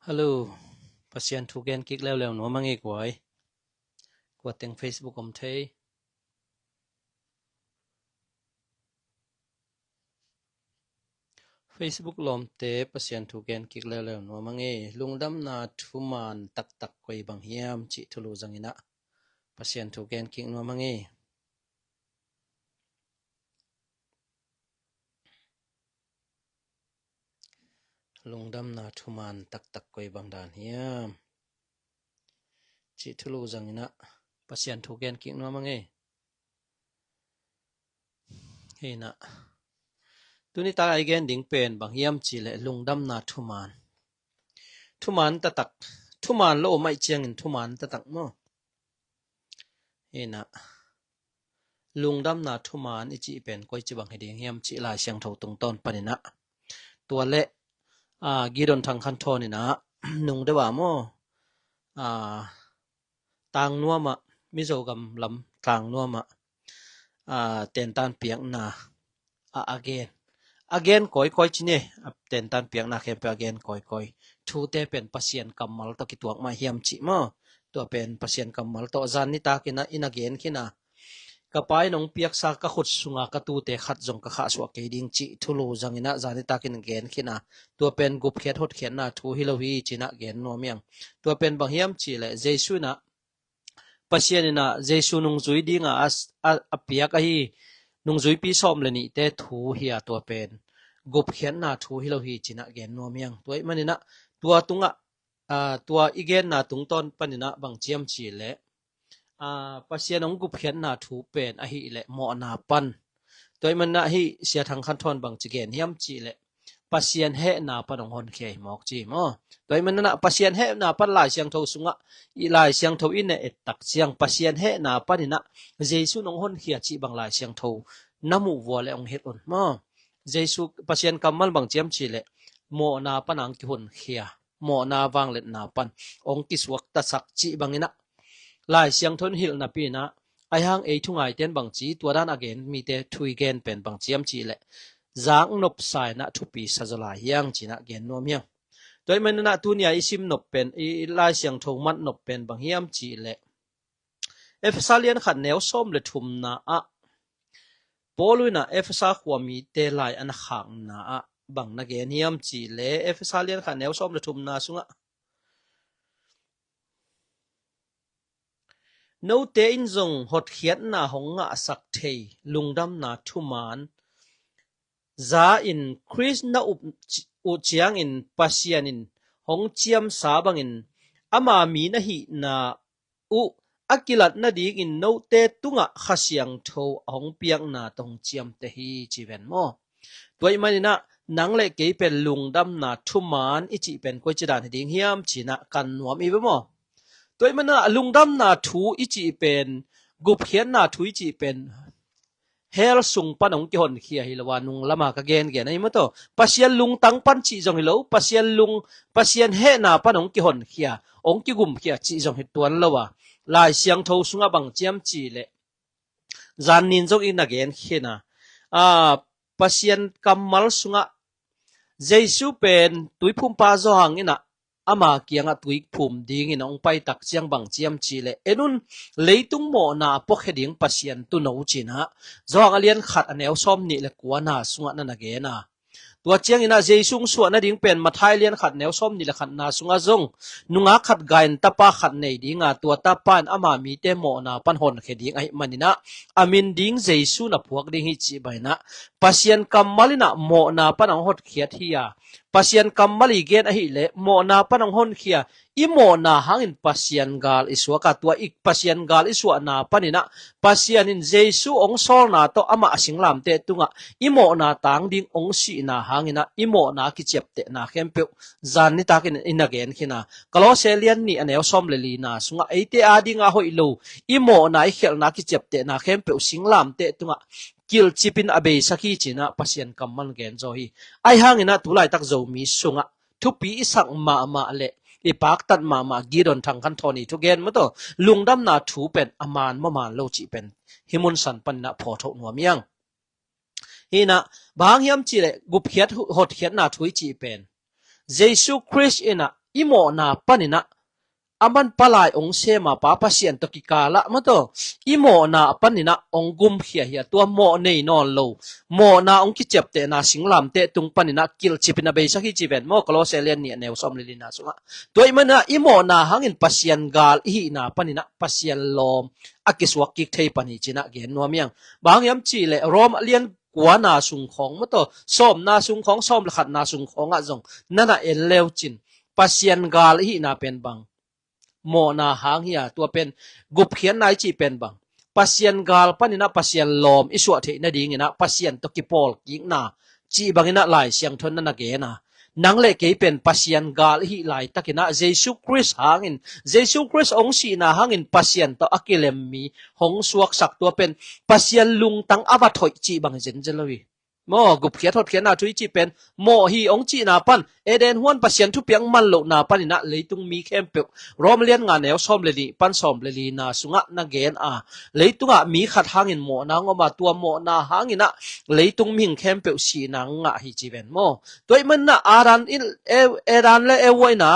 Hello, pasien thugen kik lew no mangi kwai. Kwa teng Facebook om thei. Facebook lom te pasien thugen kik lew no mangi lungdam na thuman tak kwai bang hiam chi thulu zangina. Pasien thugen kik no mangi. Lungdam na thuman tak kwai bang dan hiam chi thulu zangina. Pasien thugen kik no mangi. Hina. Tuni ta again ding pen bang hiam chi le lungdam na thuman. Thuman tatak. Thuman lo mai chiang in thuman tatak mo. Hina. Lungdam na thuman ichi pen koi chi bang hiding hiam chi lai siang thau tung ton panina. Tua le gidon thang khan thoni na nung de wa mo tang nuama mizogam lam tang nuama ten tan piang na again koi chine ten tan piang na khem pe again koi thu te pen pasien kamal to ki tuak ma hiam chi mo to pen pasien kamal to zan ni ta kina in again kina kapai nong piak sa ka khut sunga ka tu te khat jong ka kha so ke ding chi thulu zangina zani takin gen khina to pen gup khet hot khen na thu hilowi china gen no miang to pen bang hiam chi le jesu na pasien na jesu nung zui dinga a piak a hi nung zui pi som le ni te thu hia to pen gup khen na thu hilowi china gen no miang toi manina tua tunga tua igen na tung ton panina bang chiam chi le pasien ong gup khen na thu pen a hi le mo na pan toi man na hi sia thang khan thon bang chi gen hiam chi le pasien he na pan ong hon khe mok chi mo toi man na pasien he na pan lai siang tho sunga I lai siang tho in et tak siang pasien he na panina jesu nong hon khia chi bang lai siang tho namu wo le ong het on mo jesu pasien kamal bang chiam chi le mo na panang ki hon khia mo na wang let na pan ong ki suak ta sak chi bangina lai siang thon hil na pi na ai hang ei thungai ten bang chi tua dan again mi te thui gen pen bang chiam chi le zang nop sai na thupi sajala hiang china gen no miang toi man na tu nia isim nop pen I lai siang thong mat nop pen bang hiam chi le efsalian khat neu som le thum na poluina efsa khwami te lai an khang na bang na gen hiam chi le efsalian khat neu som le thum na sunga no te in zong hot khiat na honga sak thei lungdam na thuman za in chris na u chiang in pasian in hong chiam sa bang in ama mi na hi na u akilat na ding in no te tunga khasiang tho hong piang na tong chiam te hi chiven mo toi manina nang le ke pen lungdam na thuman ichi pen ko chidan ding hiam china kan nuam I mo toi mana lungdam na thu ichi pen gup khian na thu ichi pen hel sung panong ki hon khia hilawa nung lama ka gen ai mo to pasien lung tang pan chi jong hilo pasien he na panong ki hon khia ong ki gum khia chi jong hi tuan lawa lai siang tho sunga bang chiam chi le zan nin jong in again khina pasien kamal sunga jesu pen tuipum pa zo hangina ama kianga tuik phum ding in ong pai tak chiang bang chiam chi le enun leitung mo na pok heding pasien tu no china zong alian khat aneu som ni le kuana sunga na na ge na tua chiang ina jeisung suwa na ding pen mathai lian khat neu som ni le khat na sunga zong nunga khat gain tapa khat nei dinga tua tapan ama mi te mo na pan hon kheding ai manina amin ding jeisu na phuak ding hi chi baina pasien kamalina mo na panang hot khiat hiya pasien kamali gen a hi le mo na panang hon khia I mo na hangin pasien gal iswa ka tua ik pasien gal iswa na panina pasien in jesu ong sol na to ama asinglam te tunga I mo na tang ding ong si na hangina I mo na ki chepte na khempe zan ni takin in again khina koloselian ni aneu som le li na sunga eite adinga hoilo I mo na I khel na ki chepte na khempe singlam te tunga kil chipin abe saki china pasien kamman gen zo hi ai hangina tulai tak zo mi sunga thupi isang ma le ipak tat ma gidon thang kan thoni to gen mo to lungdam na thu pen aman man lo chi pen himun san pan na pho tho nuam yang hina bang hiam chi le gup khiat hot khiat na thui chi pen jesu christ ina อิโมนาปนินะอามันปลายองเสมาปาปะเสียนตกิกาละมะโตอิโมนาปนินะองกุมเฮียตัวโมเนนอนโลโมนาองกิเจ็บเตนาสิงลามเตตุงปนินะกิลจิปินะเบสักฮิจิเวนโมกโลเซเลียนเนี่ยแนวซอมลินาสุงะตัวอิมันนะอิโมนาหังอินปะเสียนกาลอีนาปนินะปะเสียนลอมอากิสวกกิกเทปนิจินะเกนนัวเมียงบางยามจีเลรอมเลียนกว่านาสุงของมะโตซ้อมนาสุงของซ้อมละขัดนาสุงของอะจงนั่นน่ะเอเลวจินปะเสียนกาลอีนาเป็นบังโมนาหางเฮียตัวเป็นกุบเขียนนายจีเป็นบังปัสเซียนกาลปันนะปัสเซียนลอมอิสวะเทนะดีงินะปัสเซียนตกิปอลกิงนาจีบังนะหลายเสียงทนนะเกนะนังเลเกเป็นปัสเซียนกาลhiหลายตะกินะเยซูคริสต์หางอินเยซูคริสต์องค์สีนะหางอินปัสเซียนตออกิเลมมีหงสวกสักตัวเป็นปัสเซียนลุงตังอวัตถอยจีบังเจนเจลวีโมกุบเขียทดเขียนนาทุยจีเป็นโมฮีองจีนาปันเอเดนฮวนปัสเซียนทุเปียงมันโลนาปันนะเลยตุงมีเข้มเปรอมเลียนงานแนวซ้อมเลลีปันซ้อมเลลีนาสุงะนะเกนเลยตุงะมีขัดหางอินโมนางอมาตัวโมนาหางอินะเลยตุงมิงเข้มเปสีนางะฮิจีเป็นโมตัวมันนะอารันอินเอรันและเอวยนะ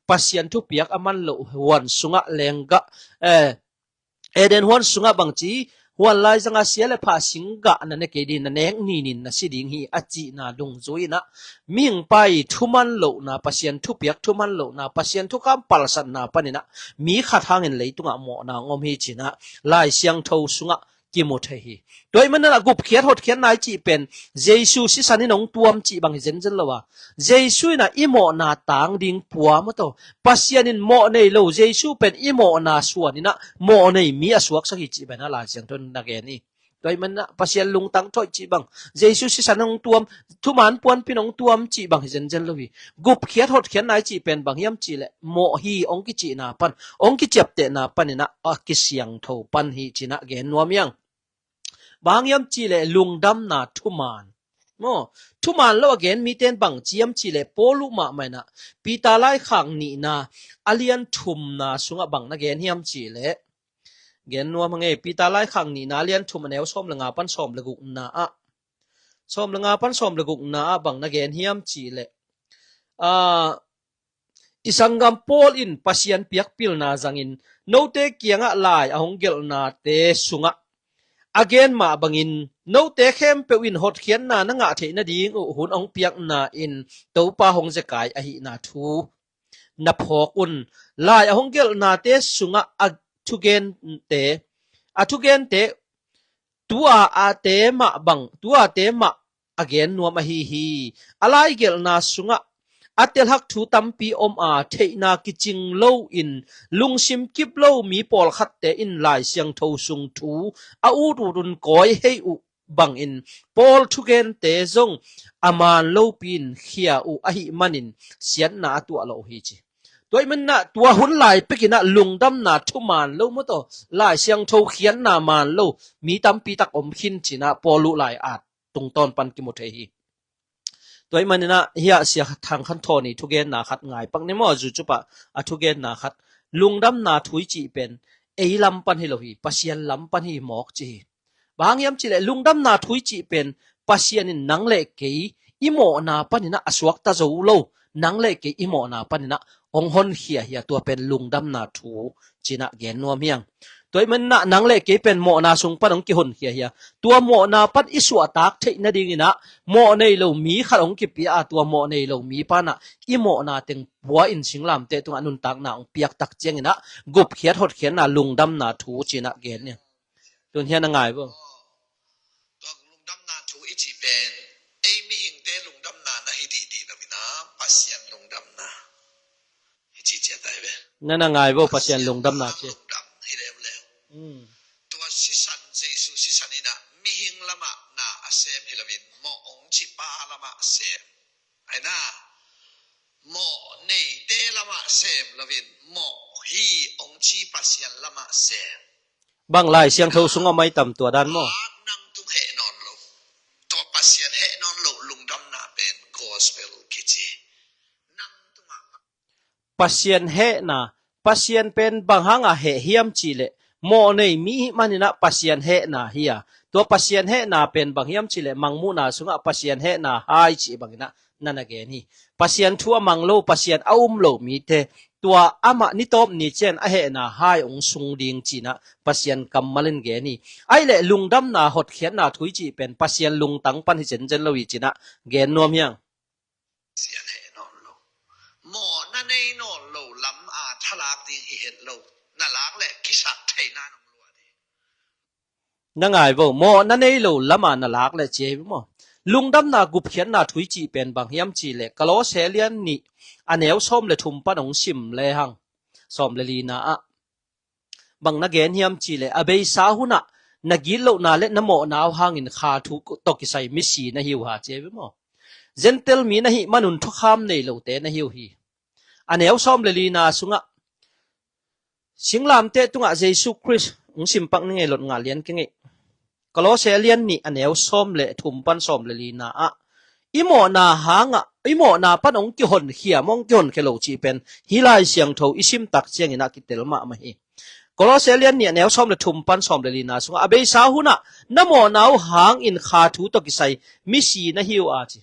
ปัสเซียนทุเปียกมันโลฮวนสุงะเลงกะเอเดนฮวนสุงะบังจีวันไลจังอาเซียเลพาสิงกะนั่นเกดีนั่นเองนี่นินนะสิดิงฮีอจินาดงจุยนะมิงไปทุมันโลนะปัสเซียนทุเปียกทุมันโลนะปัสเซียนทุกำปัลสันนะปะนี่นะมีขัดทางเงินเลยตุงะหมอนางอมฮีจินะลายเสียงเทาสุงะกิโมเทฮีโดยมันนั่นกุบเขียนหดเขียนนายจีเป็นเยซูสิสันนี่น้องตัวมจีบังเจนเจนละวะเยซูน่ะอิโมนาต่างดิงปัวมะโตปัสเซียนินโมในโลเยซูเป็นอิโมนาส่วนนี่นะโมในมีอสวกสักจีเป็นอะไรเสียงทนนักเกนี่โดยมันนะปัสเซียนลุงตังถอยจีบังเยซูสิสันน้องตัวมทุมานปวนพี่น้องตัวมจีบังเจนเจนละวีกุบเขียนหดเขียนนายจีเป็นบางยามจีแหละโมฮีองกิจีนาปันองกิเจ็บเตนาปันนี่นะอกิเสียงโทปันฮีจีนะเกนนัวเมียงบางยามจีเลลุงดำนาทุมานโมทุมานแล้วเกนมีเต้นบังจียามจีเลโปลุมาไม่นะปีตาไลขังนี่นะอเลียนทุมนาสุงบังนะเกนยามจีเลเกนนัวมังเอปีตาไลขังนี่นะเลียนทุมแนวส้มละงาปันส้มละกุกนาส้มละงาปันส้มละกุกนาบังนะเกนยามจีเลisang gampol in pasien piak pil na zangin no te kianga lai ahong gel na te sunga again ma bangin no te khem pe win hot khian na nga the na ding u hun ong piak na in to pa hong zekai a hi na thu na phok un lai ahong gel na te sunga athugen te tua a te ma bang tua te ma again no ma hi alai gel na sunga atel hak thu tampi om a theina kiching lo in lungsim kip lo mi pol khat te in lai siang tho sung thu a u tu run koi hei u bang in pol thugen te zong aman lo pin khia u a hi manin sian na tu lo hi chi toy man na tua hun lai pekina lungdam na thuman lo mo to lai siang tho khian na man lo mi tampi tak om khin china polu lai at tung ton pan ki mo the hiตัวมันนะเฮียเสียทางขันโทนี่ทุกเกนนาขัดง่ายปังนี่มั่วจุจุปะอะทุกเกนนาขัดลุงดำนาถุยจีเป็นเอลำปันฮิโลฮีปัสยันลำปันฮิหมอกจีบางยามจีเลลุงดำนาถุยจีเป็นปัสยันนังเล็กเกยอิโมนาปันนี่นะอสวกตาโจโลนังเล็กเกยอิโมนาปันนี่นะองหอนเฮียตัวเป็นลุงดำนาถูจีนะเกนนัวเมียงตัวมันนะนังเล็กเกเป็นโมนาสุงปันองกิหนเฮียตัวโมนาปันอิสวตักเทนะดีนะโมในโลมีขัดองกิปีอาตัวโมในโลมีปานะอิโมนาเต็งบัวอินสิงลำเตตุงอนุนตักนาองเปียกตักเจียงนะกุบเขียดหดเขียนนะลุงดำนาถูจีนะเกนเนี่ยตัวเฮียนังไงบ่ตัวลุงดำนาถูอิจิเป็นเอมีหิงเตลุงดำนานะฮิดีนะวินะปัสยันลุงดำนาฮิจิเจตายเว้นั่นนังไงบ่ปัสยันลุงดำนาเจตัวสิสันเจสุสิสันนี่นะมีหิงละมะนาอาเซมฮิลวินโมองจิปาละมะเซมไอ้น่าโมเนเตละมะเซมละวินโมฮีองจิปัสยันละมะเซมบางหลายเสียงเท่าสูงเอาไม้ต่ำตัวด้านโมนั่งตุงเฮนอนโลตัวปัสยันเฮนอนโลลุงดำนาเป็นกอสเปลกิจินั่งตุงปัสยันเฮนะปัสยันเป็นบางหังอะเฮเฮียมจีเล หมอในมีมันนะปัสยันเฮนาเฮียตัวปัสยันเฮนาเป็นบางยามจิเลมังมูนาสุงะปัสยันเฮนาหายจิบางนะนั่นเองนี่ปัสยันทัวมังโลปัสยันอาโลมีเตตัวอามานิตบนิเจนอเฮนาหายองสุงดิงจีนะปัสยันกัมมาเลนเกนี่ไอเลลุงดำนาหดเขียนนาถุยจีเป็นปัสยันลุงตังปันหิเจนเจนโลวิจีนะเกนนัวเมียงเสียนเฮนอนโลหมอนั่นเองนอนโลลำอาทลากดิงเห็นโลน่ารักแหละกิสักไทยนานองลัวดินั่งไงบ่หมอนั่นเองโลละมาน่ารักเลยเจ็บมั้งลุงดำนากุบเขียนนาถุยจีเป็นบางยามจีเลกะโลเซเลียนนี่อันเอวส้มเลทุมปนองชิมเลหังส้มเลลีนาอะบางนักเกนยามจีเลอเบยสาหุนะนักกิโลนาเลนโมนาวหางินขาทุกตกิไซมิสีนะฮิวหาเจ็บมั้งเจนเตลมีนะฮิมันุนทุกคำในโลเตนะฮิวฮีอันเอวส้มเลลีนาสุงะสิงลามเตตุงะเยซูคริสต์องชิมปักนี่ไงหลดงาเลียนกันไงกโลเซเลียนนี่อันเอวส้มเลทุมปันส้มเลลีนาอะอีโมนาหางะอีโมนาปันองกิหนเขียมองกิหนเคโลจีเป็นฮิลายเสียงโทอิชิมตักเสียงอินักกิเตลมามาฮีกโลเซเลียนเนี่ยแนวส้มเลทุมปันส้มเลลีนาสุงะอเบยสาหุนะนโมนาวหางอินขาทูตกิไซมิสีนะฮิวอาจี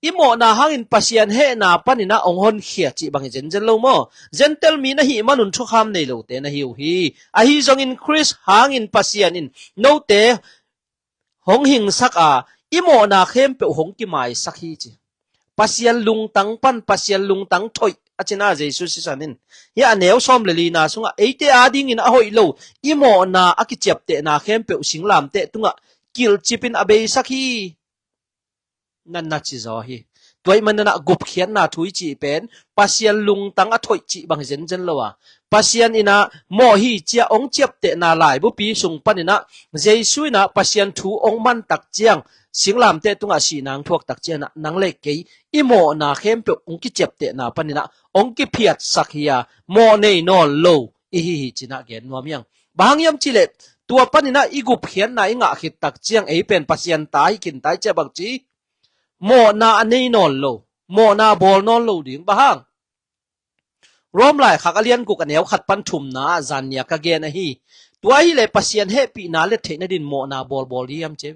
อีโมนาหางอินปัสยันเฮนาปันินะองหนเขียจีบางเจนเจนโลโมเจนเตลมีนะฮิมันุนทุกคำในโลเตนะฮิวฮีอะฮิจงอินคริสหางอินปัสยันอินโนเตหงหิงสักอีโมนาเข้มเปหงกิไมสักฮีจีปัสยันลุงตังปันปัสยันลุงตังถอยอาจินาเจสุสิสันินยาเนวซอมเลลีนาสุงะเอเตอาดิงินอหอยโลอีโมนาอากิเจ็บเตนาเข้มเปสิงลามเตตุงะกิลจิปินอเบยสักฮีนั่นน่าจิจอฮีตัวมันน่ะกุบเขียนนาถุยจีเป็นปัสยันลุงตังอถอยจีบางเจนเจนโลวะปัสยันอินะโมฮีเจียองเจ็บเตนาลายบุปีสุงปันอินะเจสุยนะปัสยันทูองมันตักเจียงสิงลามเตตุงะสีนางทวกตักเจียนะนางเล็กเกยอีโมนาเข้มเปองกิเจ็บเตนาปันอินะองกิเพียดสักเฮียโมเนนอลโลอีฮีจีนะเกนนัวเมียงบางยามจิเลตัวปันอินะอีกุบเขียนนาอิงะขิดตักเจียงเอเป็นปัสยันตายกินตายเจ็บบักจีโมนาอันนี้นอนโลโมนาบอลนอนโลดิ่งบ้างรวมหลายขักเลียนกุกันเหนียวขัดปันถุมนาจันยากะเกนะฮีตัวฮีเลยปัสยันเฮปีนาเลเทนดินโมนาบอลเยี่ยมเจ็บ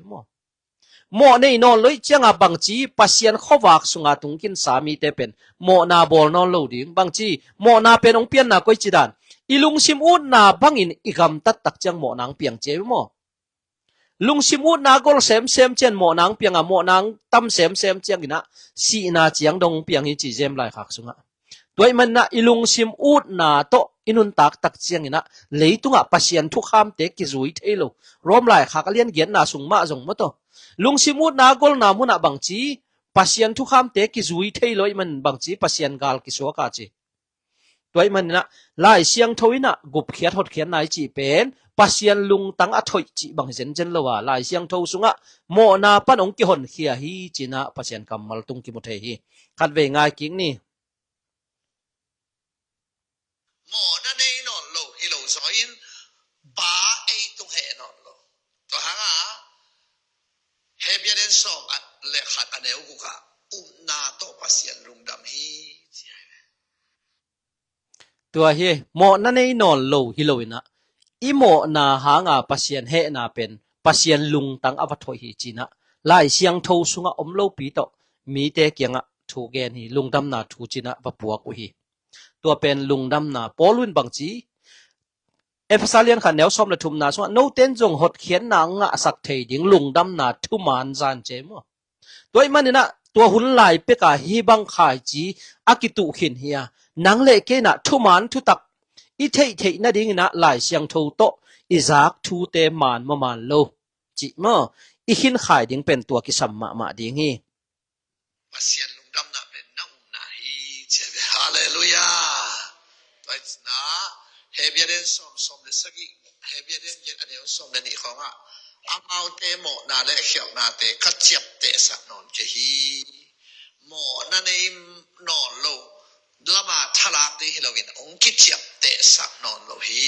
โมนี่นอนเลยเจ้าบังจีปัสยันข้อวักสุงาตุงกินสามีเตเป็นโมนาบอลนอนโลดิ่งบังจีโมนาเป็นองเปียนนาก้อยจิดานอีลุงซิมอุนนาบังอินอีกำตัดตักจังโมนางเปียงเจ็บลุงซิมูนากอลเซมเซมเจนโมนางเปียงโมนางตั้มเซมเซมเจียงกินะสีนาเจียงดงเปียงหิจีเจมไลขักสุงะด้วยมันนะอีลุงซิมูนนาโตอินุนตักตักเจียงกินะเลยตุงะปัสยันทุกคำเตกิจุยเทโลรวมไลขักเลียนเกียนนาสุงมาจงมะโตลุงซิมูนนากอลนามุนะบังจีปัสยันทุกคำเตกิจุยเทโลมันบังจีปัสยันกาลกิสวกาจีด้วยมันนะไล่เสียงทวินะกุบเขียดหดเขียนนายจีเป็นปัสยันลุงตังอถอยจีบางเจนเจนละว่าไล่เสียงทวสุงะโมนาปันองกิหนเขียฮีจีนะปัสยันกำมัลตุงกิมุเทฮีขัดเวง่ายกิ่งนี่โมนั่นเองนอนโลฮิโลซอยน์ป้าไอตุงเฮนอนโลตัวหางเฮเบียเดนซอมเลขัดอันเอวกุกะนาโตปัสยันลุงดำฮีตัวเฮโมนั่นเองนอนโลฮิโลนะอีโมนาหางาปัสยันเฮนาเป็นปัสยันลุงตังอวัตถอยจีนะไล่เสียงทวสุงะอมโลปีโตมีเตเกียงะถูกแกนฮีลุงดำนาถูจีนะปะปัวกุฮีตัวเป็นลุงดำนาปอลุนบังจีเอฟซาเลียนขันแนวซ้อมและทุมนาสุงะโนเต้นจงหดเขียนนางะสักเทดิงลุงดำนาทุมานจานเจมตัวมันนี่นะตัวหุ่นลายเปกะฮีบังขายจีอากิตุขินเฮียนางเล็กเกนะทุมานทุตักอีเทเทนะดิ้งนะหลายเสียงทูโตอิซักทูเตมานมานโลจิมออีหินขายดิ้งเป็นตัวกิสัมมาดิ้งฮีปัสยันลุงดำนาเป็นน้องนาฮีเจ็บฮาเลลูยาตัวนะเฮเบียเดนสมเลสกิเฮเบียเดนเย็นอันเดียวสมเลนี่ของอามาเตโมนาเลเขียวนาเตกัดเจ็บเตสักนอนเจฮีโมนั่นเองนอนโลละมาทลากดิฮิโลวินองกิเจ็บเตสักนอนโลฮี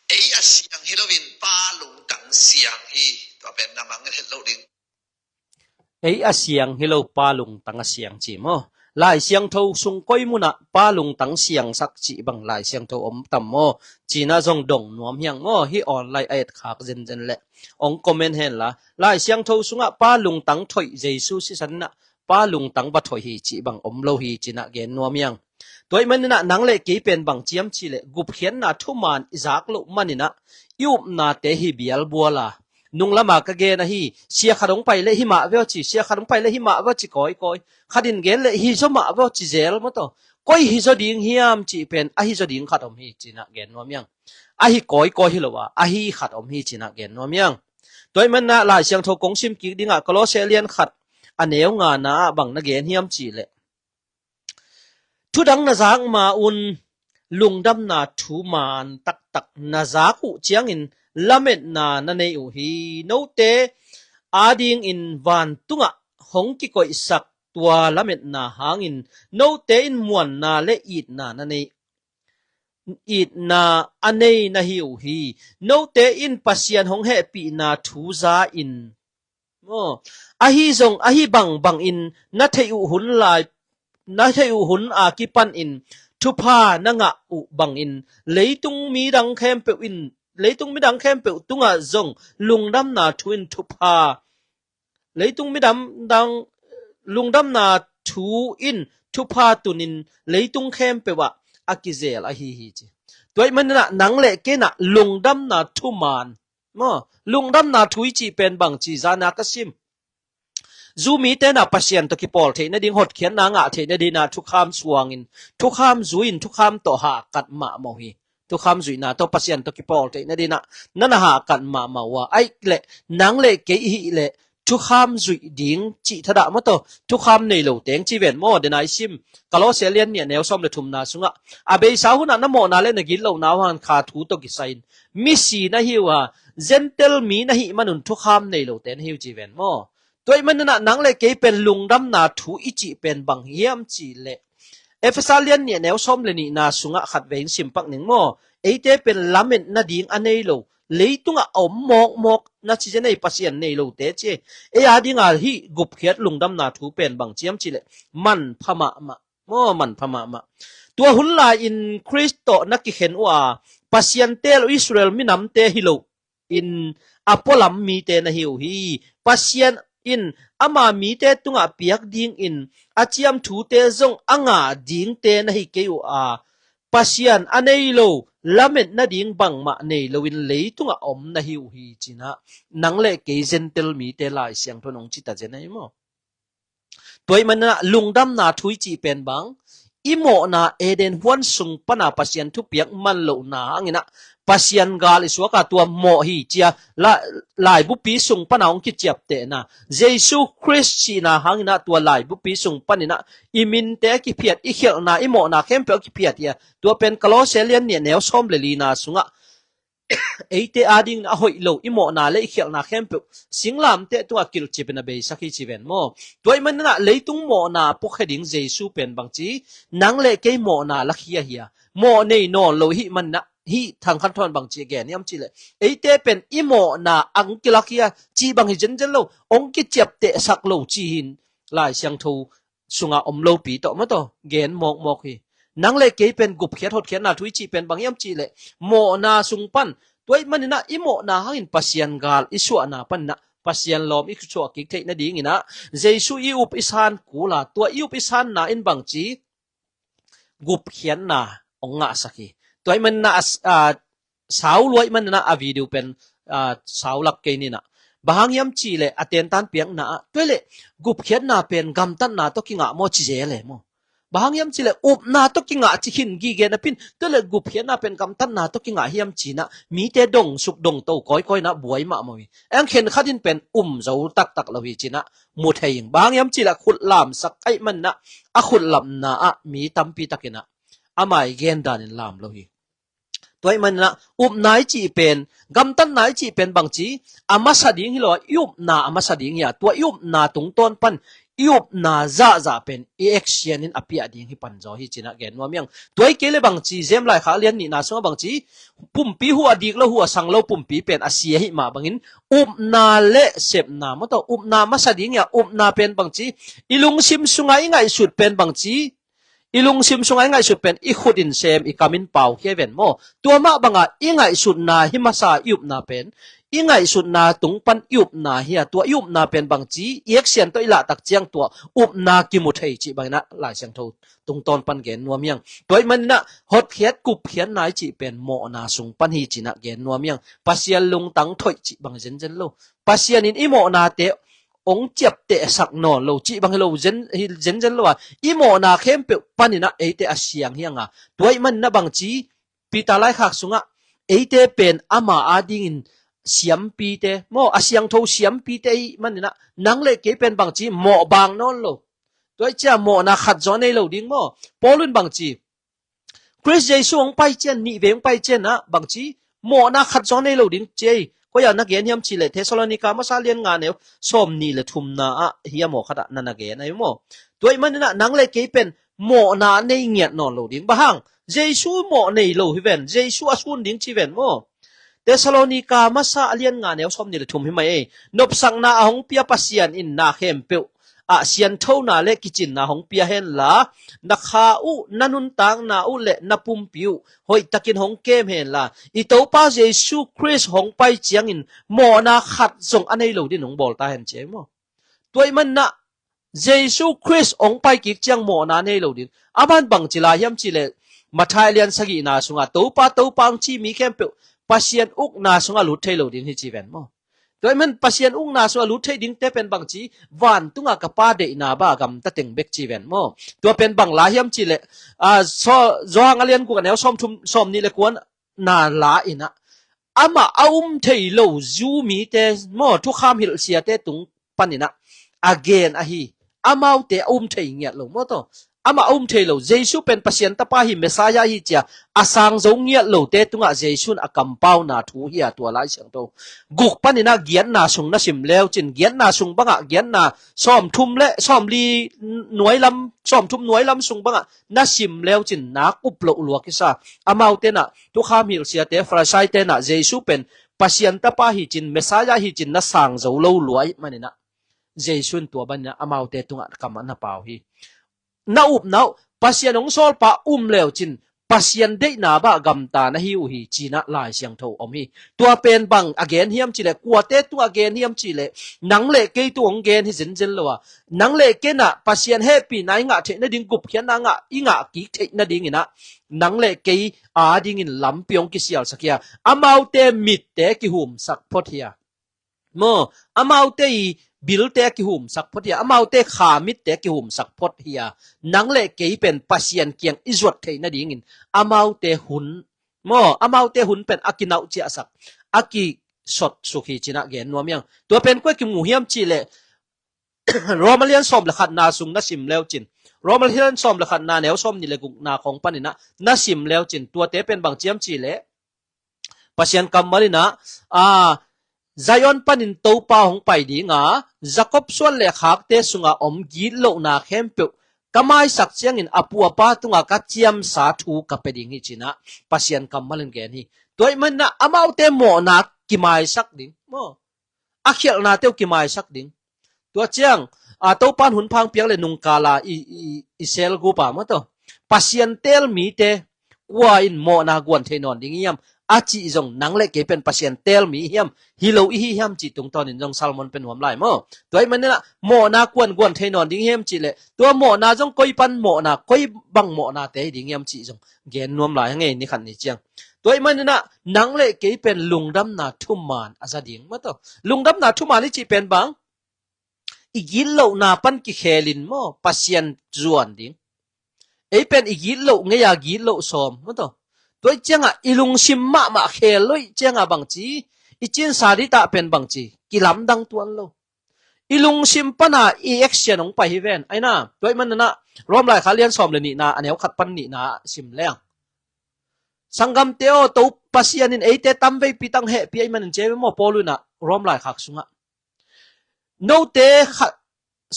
เอียเสียงฮิโลวินปาลุงตังเสียงฮีตัวเป็นนามังเฮโลดิงเอียเสียงฮิโลปาลุงตังเสียงจิมอ ลายเสียงโทสุงก้อยมุนะป้าลุงตังเสียงสักจีบังลายเสียงโทอมตัมโมจีน่าจงดงนวมยังโมฮีออนไลน์ไอดขากเจนเจนเละองคอมเมนต์เห็นละลายเสียงโทสุงะป้าลุงตังถอยเยซูสิสันนะป้าลุงตังบัดถอยฮีจีบังอมโลฮีจีน่าเกนนวมยังตัวมันนะนังเละกีเป็นบังเจียมจีเละกุบเขียนนะทุมานอิซักลุมันนะยุบนาเตฮิบิลบัวละนุงละมากะเกนะฮีเสียขดงไปเลยหิมะเวลจีเสียขดงไปเลยหิมะเวลจีก้อยขดินเกนเลยฮิจมะเวลจีเจลมะโตก้อยฮิจดิงเฮียมจีเป็นอะฮิจดิงขัดอมฮีจีนะเกนนวมยังอะฮิก้อยฮิโลวะอะฮิขัดอมฮีจีนะเกนนวมยังตัวมันนะหลายเสียงโทกงซิมกิดิงะกโลเซเลียนขัดอันเนวงานะบังนะเกนเฮียมจีเลทุดังนะจางมาอุนลุงดำนาทูมานตักนะจากุเจียงอินละเม็ดนานั่นเองฮีโนเตอาดิงอินวันตุงะหงกิโกอิสักตัวละเม็ดนาหางอินโนเตอินมวนนาเลอีดนานั่นเองอีดนาอันเนนะฮิวฮีโนเตอินปัสยันหงเฮปีนาทูซาอินโมอะฮีซงอะฮีบังอินนัทยุหุนลายนัทยุหุนอากิปันอินทุพานงะอุบังอินเลยตุงมีดังแคมเปอินเลยตุงมีดังแคมเปตุงะซงลุงดำนาทวินทุพาเลยตุงมีดังลุงดำนาทูอินทุพาตุนินเลยตุงแคมเปวะอากิเซลอะฮีจีตัวมันนะนังเละเกนะลุงดำนาทุมานมอลุงดำนาทุยจีเป็นบังจีจานากสิมจูมีเตนะปัสยันตกิปอลเทนดิงหดเขียนนางะเทนดินาทุกคำสวงอินทุกคำจุอินทุกคำต่อหากัดมาโมฮีทุกคำจุนะต่อปัสยันตกิปอลเทนดินะนั่นหากัดมาว่าไอ้เละนางเละเกอีเละทุกคำจุดิ่งจิทดะมาต่อทุกคำในโลเตงจีเวนโมเดนายซิมกะโลเซเลียนเนี่ยแนวซ้อมเลทุมนาสุงะอาเบสาหุนะน้ำโมนาเลนกินเหล่านาวันขาทูตกิไซน์มิสีนะฮิวะเจนเทลมีนะฮิมันุนทุกคำในโลเตนฮิวจีเวนโมตัวมันนะนังเละเกเป็นลุงดำนาทูอิจิเป็นบังเฮียมจีเละเอฟซาเลียนเนี่ยแนวซ้อมเลนีนาสุงะขัดเวงสิมปักหนึ่งโมเอเตเป็นลาเมนนาดิงอันเนโลเลยตุงะอมมอกนาชิเจเนปัสยันเนโลเตเจเออาดิงาฮีกุบเขียดลุงดำนาทูเป็นบังเจียมจีเละมันพม่ามันพม่าตัวหุนลาอินคริสโตนักกิเห็นว่าปัสยันเตลอิสราเอลมินำเตฮิโลอินอพอลัมมีเตนะฮิวฮีปัสยันอินอามามีเตตุงะเปียกดิงอินอาเจียมทูเตซงอ่างาดิงเตนะฮิเกยูอาปัสยันอันเนโลลาเมนนะดิงบังมาเนโลวินเลยตุงะอมนะฮิวฮีจินะนังเลเกเซนเตลมีเตลายเสียงทนงจิตาเจนะยมตัวมันนะลุงดำนาทุยจีเป็นบังอิโมนาเอเดนฮวนสุงปนาปัสยันทุเปียกมันโลนางินะปัสยันกาลิสวกาตัวโมฮีเจียลายบุปีสุงปนาองคิดเจ็บเตนะเยซูคริสต์ชีนาหังนะตัวลายบุปีสุงปนินะอิมินเตกิเพียดอิเขียนาอิโมนาเข้มเปียกิเพียดเดียตัวเป็นกลอเซเลียนเนี่ยแนวซ้อมเลลีนาสุงะเอเตอาดิงนะหอยโลอิโมนาเลอิเขียนาเข้มเปียสิงลามเตตัวกิลจิเป็นเบสักที่จีเวนโมตัวมันนะเลยตุงโมนาพวกเฮดิงเยซูเป็นบางจีนังเลเกโมนาลักเฮียโมเนนอนโลหิมันนะฮีทางคันทอนบางจีแกนี่ยมจีเลยไอเตเป็นอิโมนาอังกิลักยาจีบางฮิเจนโลองกิเจ็บเตะสักโลจีหินลายเสียงทูสุงาอมโลปีต่อมาต่อเกนมอกฮีนังเลเกเป็นกุบเขียดหดเขียนนาทุยจีเป็นบางยมจีเลยโมนาสุงปันตัวมันนะอิโมนาหินปัสยันกาลอิสุอานาปันนะปัสยันลอมอิกชัวกิกเทนะดีงินะเจสุอิอุปอิสานกูลาตัวอิอุปอิสานนาอินบางจีกุบเขียนนาองงะสักีตัวมันนะสาวรวยมันนะอวิดีโอเป็นสาวหลักเกนี่นะบางยามจีเลยอเตนตันเปียงนะตัวเลยกุบเขียนนาเป็นกำตันนาตกิงะโมจิเจเลยโมบางยามจีเลยอุบนาตกิงะจิหินกีเกนะพินตัวเลยกุบเขียนนาเป็นกำตันนาตกิงะยามจีนะมีแต่ดงสุกดงโตก้อยนะบวยมาโมยเอ็งเห็นขัดินเป็นเจ้าตักละวิจีนะมุดเฮียงบางยามจีละขุดลามสักไอ้มันนะขุดลำนะมีตัมปีตะกินะอาไม่เกณฑ์ดานินลามละวิตัวมันนะอุบนายจีเป็นกำตันนายจีเป็นบางจีอามาสดิงฮิโลยุบนาอามาสดิงยาตัวยุบนาตรงต้นปัน ยุบนาจะเป็นเอ็กเชียนินอภิอดีที่ปันจอฮิจินะแกนว่าเมียงตัวเกลบางจีเซมไลขาเลียนนี่นาสงบางจีปุ่มปีหัวดีกแล้วหัวสังเราปุ่มปีเป็นอาเซียหิมาบางอินอุบนาเลเสพนามตัวอุบนามาสดิงเนี่ยอุบนาเป็นบางจีอิลุงซิมสุงไงไงสุดเป็นบางจีอิลุงซิมสุงไงสุดเป็นอีขุดินเซมอีกามินเป่าเขเวนโมตัวมาบางอ่ะอีไงสุดนาหิมาซายุบนาเป็นอีไงสุดนาตุงปันยุบนาเฮียตัวยุบนาเป็นบางจีเอกเสียนตัวอิละตักเจียงตัวอุบนากิมุทเฮจิบางนะหลายเสียงทูตุงตอนปันเกนนัวเมียงตัวมันนะฮดเขียดกุบเขียนนายจิเป็นโมนาสุงปันฮีจินะเกนนัวเมียงปัสยาลุงตังถอยจิบางเจนเจนโลปัสยานินอีโมนาเตองเจ็บเตะสักนอนโลจิบางโลเจนเจนโลว่าอีโมนาเข้มเปปันนี่นะเอเตอเสียงเฮียงอ่ะตัวมันนะบางจีปีตาไลขักสุงอ่ะเอเตเป็นอามาอาดิงเสียมปีเตโมอาเสียงโทเสียมปีเตมันนี่นะนังเลเกเป็นบางจีโมบางนอนโลตัวจะโมนาขัดจอในโลดิ้งโมปอลุนบางจีคริสเยซูองไปเจนนี่เวงไปเจนนะบางจีโมนาขัดจอในโลดิ้งเจก็อย่างนักเรียนเฮียมชิเลเทสโลนิกามาซาเลียนงานเนี่ยสมนี่เลยทุมนาเฮียโมขัดนันนักเรียนไอ้โมตัวมันนี่นะนังเลเกเป็นโมนาในเงียนอนโลดิ้งบ้างเยซูโมในโลฮิเวนเยซูอาสุนดิ้งชีเวนโมเทสโลนิกามาซาเลียนงานเนี่ยสมนี่เลยทุมหิมะนบสังนาหงเปียปัสยันอินนาเข้มเปียวเสียนเท่านาเลกิจินนาหงเปียเห็นละนักข่าวนันุนตังนาอุเลนับปุ่มปิวหอยตะกินหงเกมเห็นละอีตัวป้าเยซูคริสหงไปเจียงอินโมนาขัดส่งอันนี้เราดินหงบอลตาเห็นเจมตัวมันนะเยซูคริสหงไปกิกเจียงโมนาในเราดินอามันบังจิลาเฮียมจิเลมาไทยเลียนสกีนาสุงาตัวป้าจีมีเข้มเปียวปัสยันอุกนาสุงาลุดเทเราดินฮิจิเวนโมโดยมันปัสยันอุ้งนาสวลุดให้ดิ้งเตเป็นบางจีวันตุงอากป้าเดนาบ้ากำตัดเต็งเบกจีเวนโมตัวเป็นบางลายยมจีเลจองังเลียนกูกันแล้วซ้อมนี่เลยกวนนาลาอินะอามาเอาเทโลจูมีเตโมทุกคำฮิลเสียเตตุงปันนี่นะ again อะฮีอามาเตเทเงียโลโมโตอามาเทโลเยซูเป็นปัสยันตป้าฮิเมสายาฮิเจียอาสังจงเงียโลเตตุงอาเยซูอากำเป้านาทูเฮียตัวลายเสียงโตกุกปันนี่นะเกียนนาสุงนะสิมเลวจินเกียนนาสุงบังอะเกียนนาซ้อมทุ่มและซ้อมลีหน่วยลำซ้อมทุ่มหน่วยลำสุงบังอะนะสิมเลวจินนักอุปโลลวกิซาอามาเตนะทุกคำฮิลเสียเตฟราไซเตนะเยซูเป็นปัสยันตป้าฮิจินเมสายาฮิจินนะสังจงโลลวยมันนี่นะเยซูตัวบันเนี่ยอามาเตตุงอะกำมันนะเปล่าฮีนาอุบนาปัสยันองโซลปะเลวจินปัสยันเดนาบะกำตานะฮิวฮีจีนะลายเสียงโทอมฮีตัวเป็นบังอเกนเฮียมจิเลกัวเตตัวอเกนเฮียมจิเลนังเลเกยตัวองเกนฮิจินจินเลวะนังเลเกนะปัสยันเฮปีนายงะเทนดิ่งกุบเขียนนางะอิงะกิเทนดิ่งนะนังเลเกยดิ่งอินลำเปียงกิเสียลสักยาอามาวเตมิดเตกิหุมสักพอทียโมอามาวเตบิลเตกิหุมสักพอดีอามาวเตขามิดเตกิหุมสักพอดีนังเลเกยเป็นปัสยันเกียงอิจวดเทนดิ่งินอามาวเตหุนโมอามาวเตหุนเป็นอากินาวเจียสักอากิสดสุขีจินะเกนนัวเมียงตัวเป็นกวยกิมูเฮียมจิเลโรมาเลียนสอมละขัดนาสุงนัสิมเลวจินโรมาเลียนสอมละขัดนาแนวสอมนี่เลกุกนาของปันนี่นะนัสิมเลวจินตัวเตเป็นบางเจียมจิเลปัสยันกัมมาลินะZion panin to pa hong pai di nga Jacob suan le khak te sunga om gi lo na khem pe kamai sak chiang in apua pa tunga ka chiam sa thu ka peding hi china pasian kamalin gen hi toy man na amau te mo na kimai sak ding mo akhel na te kimai sak ding to chiang to pan hun phang piang le nung kala i sel gu pa mo to pasian tel mi te wa in mo na gwan the non ding yam achi jong nangle ke pen pasien tel mi hiam hilo hi hiam chi tung ton in jong salmon pen hom lai mo toy man na mo na kwan thainon ding hiam chi le to mo na jong koi pan mo na koi bang mo na te ding hiam chi jong gen nuam lai nge ni khan ni chiang toy man na nangle ke pen lungdam na thuman aza ding mo to lungdam na thuman ni chi pen bang igil lo na pan ki khelin mo pasien zuan ding ei pen igil lo nge ya gil lo som mo toตัวเจ้าอีลุงชิมมาเขลเลยเจ้าบางจีอีจินสาดิตาเป็นบางจีกิลำดังตัวโลอีลุงชิมปนาอีเอ็กเชียนของไปฮิเวนไอ้น่ะตัวมันน่ะรวมหลายขาเลียนสอมเลยนี่นะอันนี้ขัดปันนี่นะชิมแรงสังกัมเตโอตัวปัสยานินเอเตตัมเวปีตังเฮปีไอ้มันเจมโมปอลุนะรวมหลายขักสุงะโนเต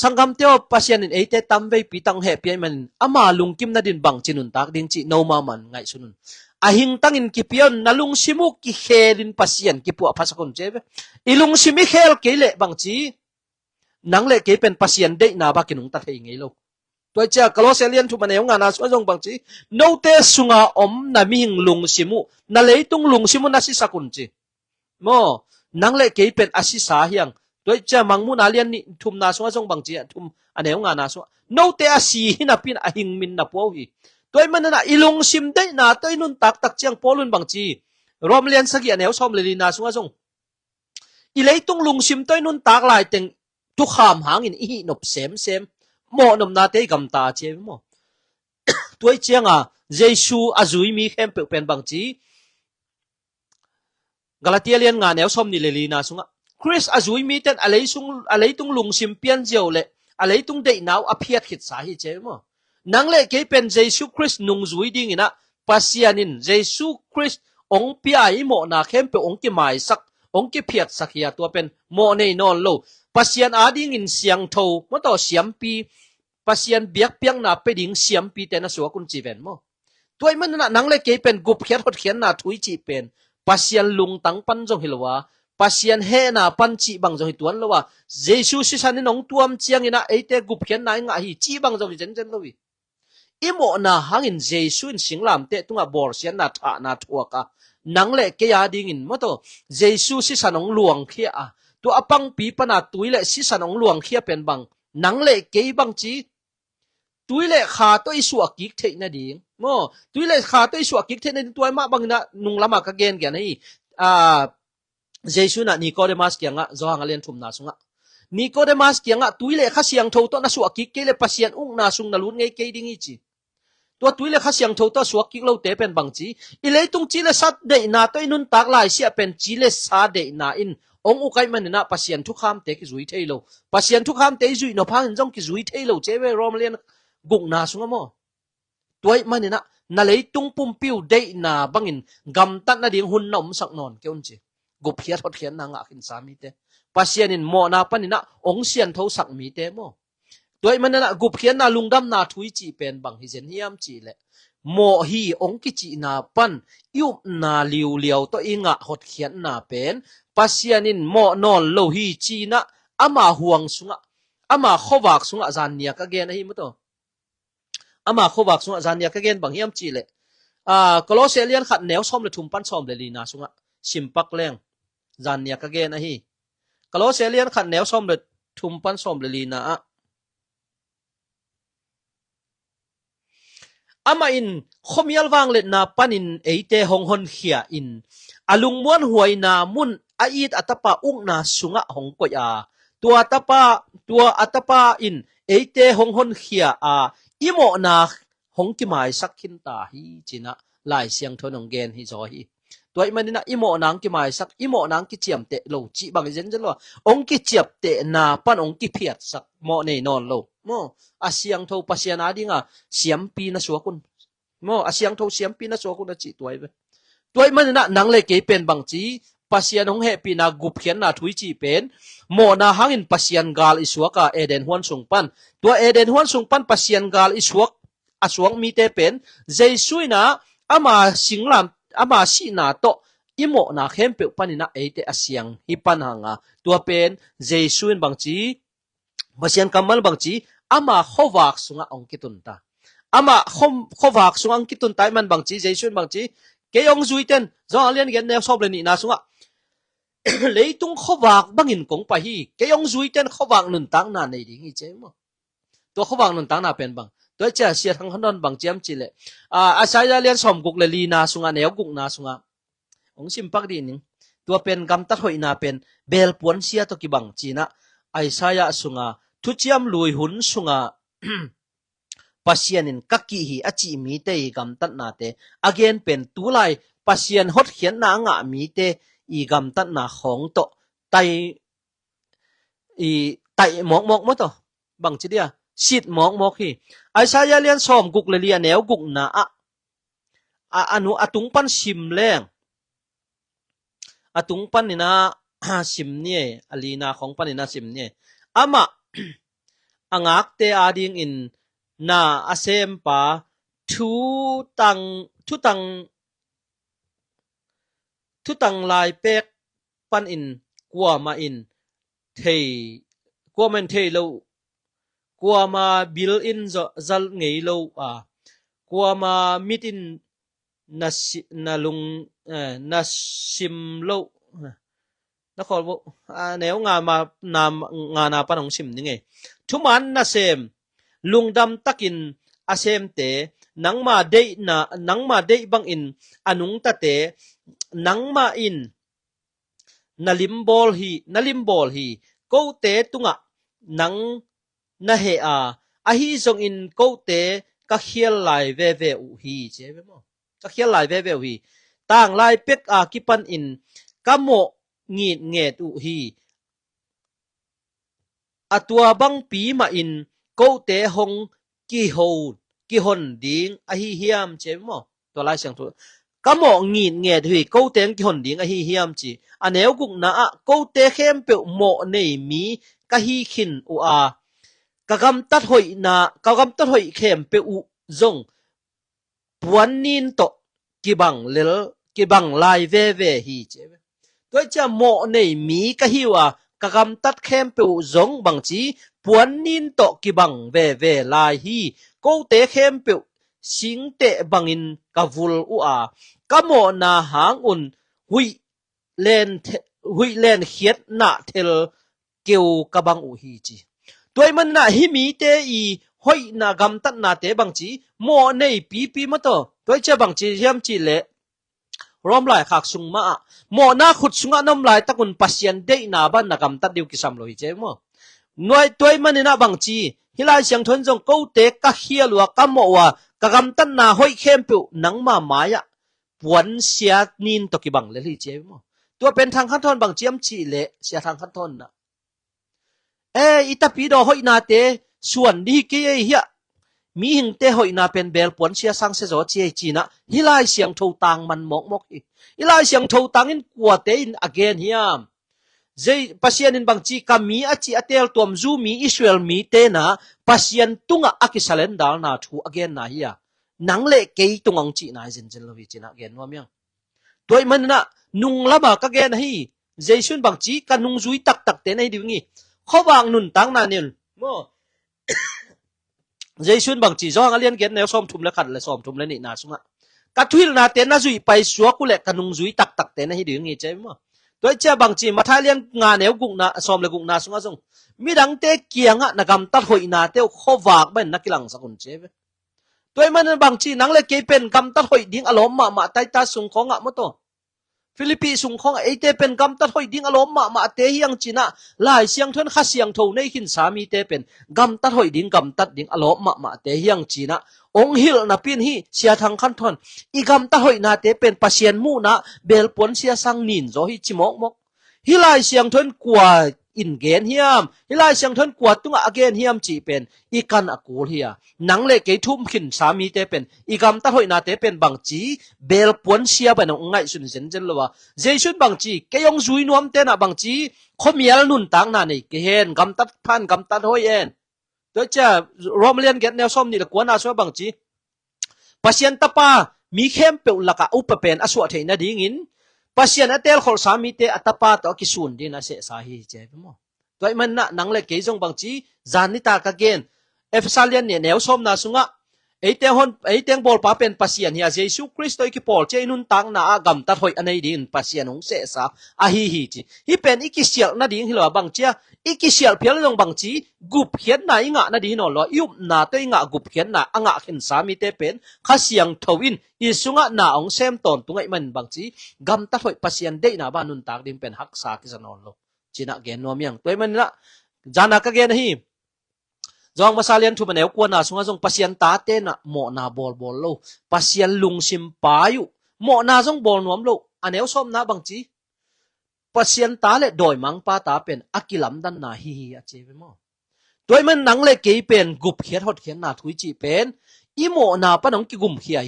sanggam teo pasien in ate tambe pitang he pian man ama lungkim na din bang chinun tak ding chi no ma man ngai sunun ahing tangin kipion nalung simu ki khelin pasien ki pu phasakon chebe ilung simi khel kele bang chi nangle ke pen pasien de na ba kinung ta thei ngei lo toy cha Colossian thu maneu nga na so jong bang chi no te sunga om na mi hing lung simu na leitung lung simu na si sakun chi mo nangle ke pen asisa hiang toy cha mangmu na lian ni thum na so jong bang chi thum aneu nga na so no te asi hina pin ahing min na po hi toy man na ilung sim de na toy nun tak tak chiang polun bang chi rom lian sagi aneu som le na so jong i leitung lung sim toy nun tak lai teng tu kham hangin i nop sem mo nom na te gam ta che mo toy chiang a jesu azui mi khem pe pen bang chi Galatia lian nga neu som ni le li na sunga Chris azui mi ten aleitung lung sim pian jeu le aleitung de naw aphiat khit sa hi che mo nang le ke pen jesu Chris nung zui ding ina pasianin jesu Chris ong pia i mo na khem pe ong ki mai sak ong ki phiat sakhia to pen mo nei non lo pasian ading in siang tho mo to siam pi pasian biak piang na pe ding siam pi te na so kun chi ven mo toy man na nang le ke pen gup khiat hot khian na thui chi pen pasian lung tang pan jong hilwa pasian he na pan chi bang jong hi tuan lowa jesu si san nong tuam chiang ina ate gup khian na nga hi chi bang jong jen lowi imo na hangin jesu in singlam te tunga bor sian na tha na thuaka nang le ke ya ding in mo to jesu si sanong luang khia a to apang pi pana tuile si sanong luang khia pen bang nang le ke bang chi tuile kha to isu akik the na ding mo tuile kha to isu akik the na tuai ma bang na nung lama ka gen gen hi jesu na Nicodemus kyanga zo hangalen thum na sunga Nicodemus kyanga tuile kha siang tho to na su akik ke le pasien ung na sung na lun ngei ke ding hi chi to tuile kha siang tho to su akik lo te pen bang chi ileitung chi le sat de na to inun tak lai sia pen chi le sa de na in ong ukai man na pasien thu kham te ki zui theilo pasien thu kham te zui no phang jong ki zui theilo chewe romlian gung na sunga mo toy man na leitung pum piu de na bangin gam tat na ding hun nom sak non keun chi gup hiat hot khian na nga khin sami te pasien in mo na panina ong sian tho sak mi te mo toy man na gup khian na lungdam na thui chi pen bang hi jen hiam chi le mo hi ong ki chi na pan yup na liu to inga hot khian na pen pasianin mo non lo hi chi na ama huang sunga ama khowak sunga zan nia ka gen hi mo to ama khowak sunga zan nia ka gen bang hiam chi le Colossian khat neu som le thum pan som le li na sunga simpak leng zan nia ka gen hi Colossian khat neu som le thum pan som le li na ama in khomial wang le na panin eite hong hon khia in alung muan huai na mun ait atapa ung na sunga hong ko ya tua atapa in eite hong hon khia imo na hong ki mai sakhin ta hi china lai siang thonong gen hi zo hi toy manina imo nang ki mai sak imo nang ki chiam te lo chi bang jen lo ong ki chiap te na pan ong ki phiat sak mo nei non lo mo asiang tho pasian adinga siam pi na suakun mo asiang tho siam pi na suakun na chi toy manina nang le ke pen bang chi pasian hong he pi na gup khian na thui chi pen mo na hangin pasian gal isuaka eden huan sungpan to eden huan sungpan pasian gal isuak aswang mi te pen jesuina ama singlam ama si na to imo na khempe panina ate asiang hipan hanga to pen jesuin bangchi pasian kamal bangchi ama khowak sunga ongkitun ta ama khowak sunga ongkitun tai man bangchi jesuin bangchi keyong zuiten zo alian gen ne sob le ni na sunga leitung khowak bangin kong pa hi keyong zuiten khowak nun tang na nei ding hi chemo to khowak nun tang na pen bang to cha sia thang hanon bang chiam chile asaya lian som guk le li na sunga neu guk na sunga ong simpak di ning to pen gam ta hoi na pen bel pon sia to ki bang china aisaya sunga thuchiam lui hun sunga pasianin kaki hi achi mi te gam tat na te again pen tulai pasian hot khian na nga mi te i gam tat na khong to tai mok mo to bang chi dia sit mok hi Isaiah lian som guk le lian neu guk na anu atung pan sim leng atung pan ni na sim ni alina khong pan ni na sim ni ama angak te ading in na asem pa thu tang lai pek pan in kwa ma in thei kwa men thei lo kwa ma bil in zal ngei lo kwa ma mit in na lung na sim lo na khol bo neu nga ma na panong sim ni nge thuman na sem lungdam takin asem te nangma de bang in anung ta te nangma in nalimbol hi ko te tunga nang na he a hi zong in ko te ka khial lai ve u hi che be mo ka khial lai ve hi tang lai pek ki pan in ka mo ngit nge tu hi atua bang pi ma in ko te hong ki hon ding a hi hiam che mo to lai sang tu ka mo ngit nge hui ko te ki hon ding a hi hiam chi aneu guk na ko te khem pe mo nei mi ka hi khin u ka gam tat hoi khem pe u zong puan nin to ki bang lai ve hi che toi cha mo nei mi ka hi wa ka gam tat khem pe u zong bang chi puan nin to ki bang ve lai hi ko te khem pe sing te bangin ka vul u ka mo na hang un hui len khiat na thel keu ka bang u hi chi toi man na hi mi te hoi na gam tat na te bang chi mo nei pi ma to toi cha bang chi hiam chi le rom lai khak sung ma mo na khut sunga nom lai takun pasien de na ban na gam tat diu ki sam lo hi che mo noi toi man na bang chi hilai siang thon jong ko te ka hialwa ka mo wa ka gam tat na hoi khem pu nang ma maya puan sia nin to ki bang le hi che moตัวเป็นทางขั้นตอนบางเจียมจีเละเสียทางขั้นตอนนะอิตาปีดอหอยนาเตส่วนดีเกยเฮียมีหิงเตหอยนาเป็นเบลปวนเสียสังเสจอเจียจีนะฮิลายเสียงโทตังมันมกฮิลายเสียงโทตังอินกัวเตอินอเกนเฮียมเจปัสยานินบางจีกามีอจีอเตลตัวมจูมีอิสราเอลมีเตนะปัสยานตุงอากิสเลนดาลนาทูอเกนนะเฮียนังเละเกยตุงอังจีนะเจนลวิจีนะเกนว่าเมียงตัวมันนะนุงละมาก็แกนให้เจสุนบางจีกันนุงจุยตักเตนให้ดิวงี้เขาวางนุนตังนานิลโมเจสุนบางจีจ้องเลียนเกนแนวซ้อมทุมและขัดและซ้อมทุมและนี่นาสุงะกัดทวิลนาเตนนาจุยไปสัวกุเละกันนุงจุยตักเตนให้ดิวงี้ใช่ไหมตัวเจ้าบางจีมาท้ายเลียนงานแนวกุกนาซ้อมและกุกนาสุงะจงมีดังเตเกียงะนักกำตัดหอยนาเตเขาวางเป็นนักกีฬาสักคนใช่ไหมตัวมันบางจีนังเล็กเกเป็นกำตัดหอยดิ้งอารมณ์มาไตตาสุงของอะมโตฟิลิปปินส์สุงของไอเตเป็นกำตัดหอยดิ้งอารมณ์มาเตยังจีน่ะหลายเสียงทวนข้าเสียงโทในขินสามีเตเป็นกำตัดหอยดิ้งกำตัดดิ้งอารมณ์มาเตยังจีน่ะองฮิลนะปินฮีเสียทางขั้นทอนอีกำตัดหอยนาเตเป็นปัสเซียนมูนะเบลปนเสียสังนินโจฮิจิมกฮิลายเสียงทวนกว่าอินเกนเฮียมฮิลายเสียงทนกวดตุงอเกนเฮียมจีเป็นอีกันอกูลเฮียนังเลเกทุ่มขินสามีเตเป็นอีกำตัดหอยนาเตเป็นบางจีเบลปวนเสียเป็นองไงสุนเซนเจนละวะเจสุนบางจีเกยองซุยนวมเตนะบางจีขมียลนุนตังนานี่เกเห็นกำตัดพันกำตัดหอยเอ็นโดยจะรอมเลียนเกตแนวส้มนี่ละกวนอาชัวบางจีปัสเซียนตะปามีเข้มเปลละกะอุปเป็นอสวะเทนะดิงินปัสเซียนอเตลขอสามีเตอัตปาตอกิสุนดีนะเสสาฮีเจมอตัวมันนะนังเล็กเกยจงบางจีจานิตากะเกนเอฟซาเลียนเนี่ยแนวส้มนาสุงะไอเตียงบอลปาเป็นปัสเซียนเฮียเยซูคริสต์กิปอลเจนุนตังนะกำตัดหอยอันนี้ดินปัสเซียนของเสสาอาฮีจีฮีเป็นอีกิเสียลนะดินฮิลวบางจีอีกิเสียลเพียงลงบางจีกุบเขียนนะอิงะนะดินอลอยุบนาตัวอิงะกุบเขียนนะอ่างะเห็นสามีเตเป็นข้าเสียงทวินอีสุงะนาองเซมตอนตุงไอมันบางจีกำตัดหอยปัสเซียนเดนะบ้านุนตักดินเป็นฮักษากิสนอลโลจีน่ะเกนนัวเมียงตัวมันละจานักเกนฮีจองมาซาเลียนทุบแนวกวนนะสุงะจงปัสเซียนตาเตนะหมอนาบอลโลปัสเซียนลุงซิมปาอยู่หมอนาจงบอลนวมโลอันแนวส้มนะบางจีปัสเซียนตาเลดอยมังปาตาเป็นอักิลัมดันนาฮีอาเจเปมอตัวมันนังเลเกยเป็นกุบเขียดฮอดเขียนนาทุยจีเป็นอีหมอนาปนองกิกุมเฮีย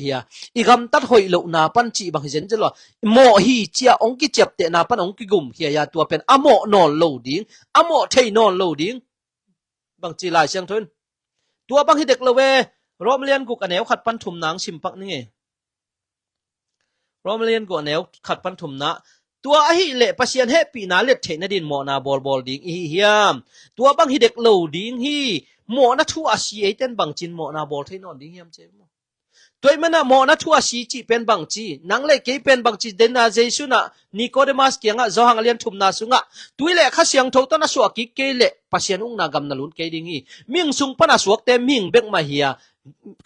อีกำตัดหอยโลนาปันจีบางเจนจะรอหมอฮีเจียองกิเจ็บเตนาปนองกิกุมเฮียตัวเป็นอหมอนอนโลดิงอหมอเทนอนโลดิง บางจีหลายเสียงทุนตัวบางที่เด็กละเวรอมเลียนกุกอันแนวขัดปันถุมนางชิมปักนี่ไงรอมเลียนกุกอันแนวขัดปันถุมนะตัวไอ้เละปัสยันเฮปีนาเล็ดเทนดินหมอนาบอลดิ้งอีเฮียมตัวบางที่เด็กเหล่าดิ้งฮีหมอนาทัวชีเอเต้นบางจินหมอนาบอลเทนอนดิ้งเฮียมเจ้าตัวมันน่ะหมอนาทัวชีจีเป็นบางจีนังเล็กเกเป็นบางจีเดนนาเจสุนะนิโคเดมัสเกียงอ่ะจอหังเลียนถุมนาสุงอ่ะตัวเละข้าเสียงทอต้นน่ะสวกกิเกเละปัสยันอุ้งนากำนาลุนเกดิ้งฮีมิงสุงปน่ะสวกเตมิงเบกมาเฮีย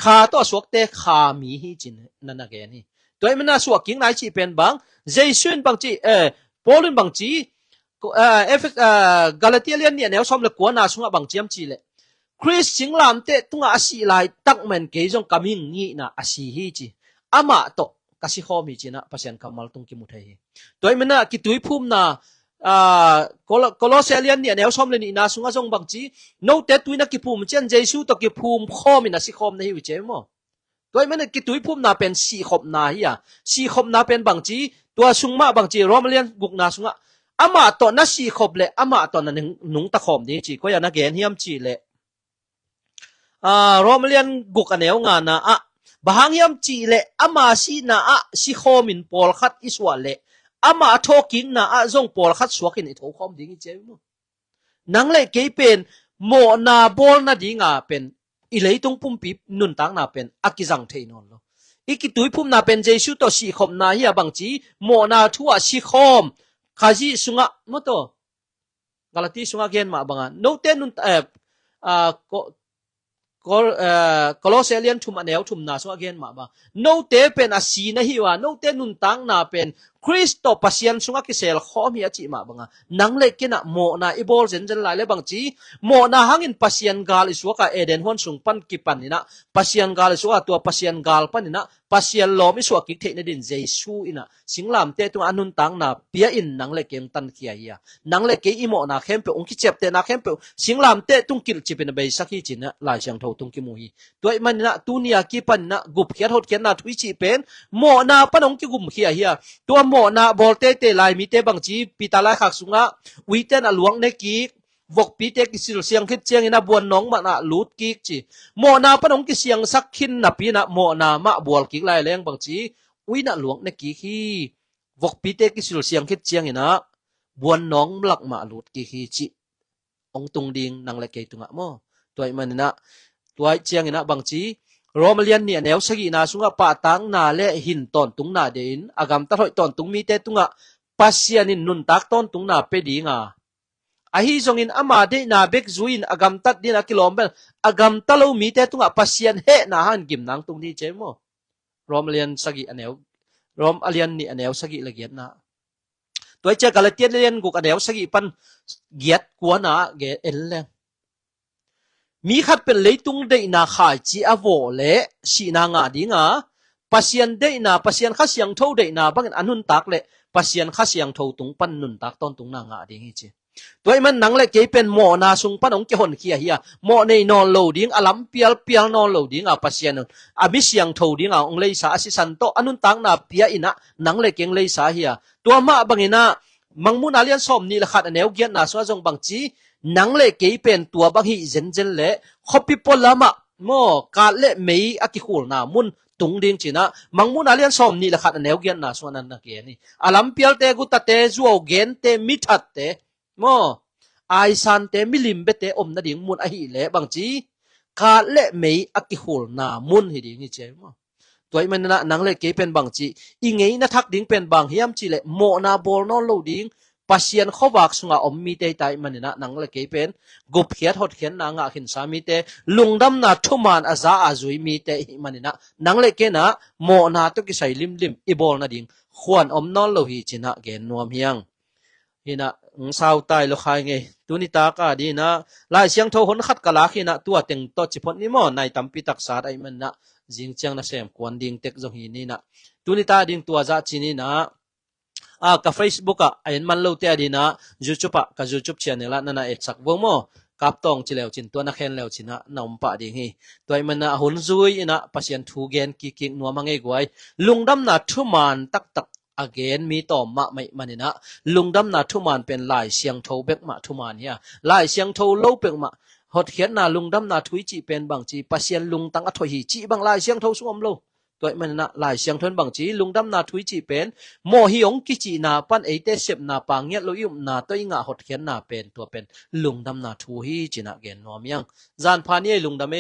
ขาตัวสวกเตขามีฮีจินนั่นน่ะแกนี่ตัวมันน่ะสวกกิงไหนจีเป็นบางเจสุนบางจีปอลินบางจีกาลาเทียเลียนเนี่ยแนวชอมเลยกวนนาสุงะบางจีมจีเลยคริสสิงลามเตตุงอาศิไลตักเหมือนเกยจงกามิงงี้นะอาศิฮีจีอามาโตกสิข้อมีจีนะปัสยันกามัลตุงกิมุทัยตัวมันน่ะกิตุยพุ่มนะโคโลเซเลียนเนี่ยแนวชอมเลยนี่นาสุงะจงบางจีโนเตตุยนักกิพุ่มเจนเจซูตกิพุ่มข้อมีนะสิข้อมในวิเจมอตัวมันน่ะกิตุยพุ่มนะเป็นสีขบนาฮีอ่ะสีขบนาเป็นบางจีตัวสุงมาบางจีรอมเลียนบุกนาสุงะอามาโตนะสีขบเลยอามาโตนะนุงตะขอมดีจีก็อย่านะเกนเฮียมจีเลยรอมเลียนกุกอันแนวงานนะบางยามจีเลอามาสีนะสิโคมินปอลขัดอิสวาเลอามาทอกิงนะจงปอลขัดสวกินอิทโอคอมดิ้งเจ้ามั้งนังเลเกยเป็นโมนาบอลนะดิ้งเป็นอิเลยตรงปุ่มปีนุนตังนะเป็นอากิจังเทนอน咯อีกิตุยพุ่มนะเป็นเจสุโตสีขมนะเฮียบางจีโมนาทัวสีขมขาจีสุงะมะโตกาลาติสุงะเกนมาบังโนเตนุนโคโลเซเลียนทุมอันแนวทุมนาสุงะเกนมาบังโนเตเป็นอาศีนะฮิวะโนเตนุนตังนะเป็นคริสโตปัสยันสุงะกิเซลขอมีอาจิมาบังนังเล็กนะโมนาอิบอลเซนเจนไลเลบางจีโมนาหังอินปัสยันกาลิสุกะเอเดนฮวนสุงปันกิปันนี่นะปัสยันกาลิสุกะตัวปัสยันกาลปันนี่นะปัสยันลอมิสุกะกิเทนดินเจซูอินะสิงลามเตตุอนุนตังนะเปียอินนังเล็กเกมตันขี้ยานังเล็กเกอิโมนาเข้มเปองกิเจ็บเตนะเข้มเปสิงลามเตตุงกิลจิเป็นเบสักฮีจินะลายเชียงทอตุงกิมุฮีตัวมันนะตุนียกิปันนะกุบเขียดหดเขียนนะทุยจิเป็นโมนาปนองกิกุมขี้ยาตัวโมนาบอลเตเตลายมีเตบางจีปีตาลายขักสุงะวิเตนอลวงเนกีวกปีเตกิสิลเสียงคิดเจียงนะบวนน้องมานะลูดกิกจีโมนาปนองกิเสียงสักขินนะปีนะโมนามะบวลกิกลายแรงบางจีวินะหลวงเนกีฮีวกปีเตกิสิลเสียงคิดเจียงนะบวนน้องหลักมาลูดกิกฮีจีองตุงดิงนังเลเกตุงะโมตัวมันนะตัวเจียงนะบางจีรอมเลียนเนี่ยแนวสกีนาสุงะปะตังนาเลหินตอนตุงนาเดินอากามตะถอยตอนตุงมีเตตุงะปัสยานินนุนตักตอนตุงนาเปดีงาอาฮิจงอินอามาเดนาเบกซุยนอากามตัดดินอกิโลเมตรอากามตะโลมีเตตุงะปัสยานเฮนาหันกิมนางตุงนี้เจมอรอมเลียนสกีอันแนวรอมเลียนนี่อันแนวสกีละเอียดนะตัวเจอกาลเตียนเลียนกุกอันแนวสกีปันเกียดกวนนะเกเอลเลมีขัดเป็นเลยตุงเดนาขายจีอโวเลสีนางาดิงาปัสยันเดนาปัสยันข้าเสียงเท่าเดนาบังอันนุนตักเลปัสยันข้าเสียงเท่าตุงปันนุนตักตอนตุงนางาดิงฮีจีตัวมันนังเลเกยเป็นโมนาสุงปันองเกหอนเขียเฮียโมในนอนโลดิงอลัมเปียลนอนโลดิงอาปัสยันอามิเสียงเท่าดิงอาองเลยสาสิสันโตอันนุนตักนาเปียอินะนังเลเกงเลยสาเฮียตัวมาบังอินะมังมุนาเลียนสมนี่ละขัดอันแนวเกียนนาสวะจงบังจีนังเลเกยเป็นตัวบางฮีเจนเจนเลขบิปลามะโมกาเลเมยอกิคูลนามุนตุงดิงจีนะมังมุนาเลียนสมนี่ละขัดแนวเกียนนาสวะนันนักเกนี่อาลัมเปียลเตกุตเตจูเอาเกนเตมิทัดเตโมไอซันเตมิลิมเบเตอมนาดิงมุนอหิเลบางจีกาเลเมยอกิคูลนามุนฮิดิงเจมอตัวมันนะนังเลเกยเป็นบางจีอิงเงยนะทักดิงเป็นบางเฮียมจีเลโมนาบอลนอนโลดิงปัสยันขวักสุงอมมีเตไตมันนะนังเลเกยเป็นกุบเขียดหดเขียนนางขินสามีเตลุงดำนาทุมานอาซาอาจุยมีเตมันนะนังเลเกนะโมนาตุกิใส่ลิมอีบอลนาดิงขวานอมนอนโลหิจินะเกนนวมเฮียงฮินะสาวตายโลคายไงตุนิตากาดีนะลายเสียงโทหนขัดกะลาขินะตัวเต็งตอจิพนี่มอในตัมปิตักษาไอมันนะจิงเจียงนะเซมกวนดิงเต็กจงฮีนี่นะตุนิตาดิงตัวจะจีนี่นะka Facebook ayan man lo te adina YouTube ka YouTube channel na na etsak wo mo kaptong chilew chin to na khen lew china naumpa ding hi toy man na hun zui ina pasien thu gen ki king no mangai gwai lungdam na thuman tak tak again mi to ma mai manina lungdam na thuman pen lai siang tho bek ma thuman ya lai siang tho lo pek ma หดเขียนนาลุงดำนาทุยจีเป็นบางจีปะเซียนลุงตังอถอยหีจีบางลายเสียงเท่าสวมโลตัวมันนะลายเสียงทนบางจีลุงดำนาทุยจีเป็นโมหิองกิจีนาปันเอเตเสบนาปางเงียลุยุมนาตัวงาหดเขียนนาเป็นตัวเป็นลุงดำนาทุยจีนะเกนนอมยังจานพานี่ลุงดำเอ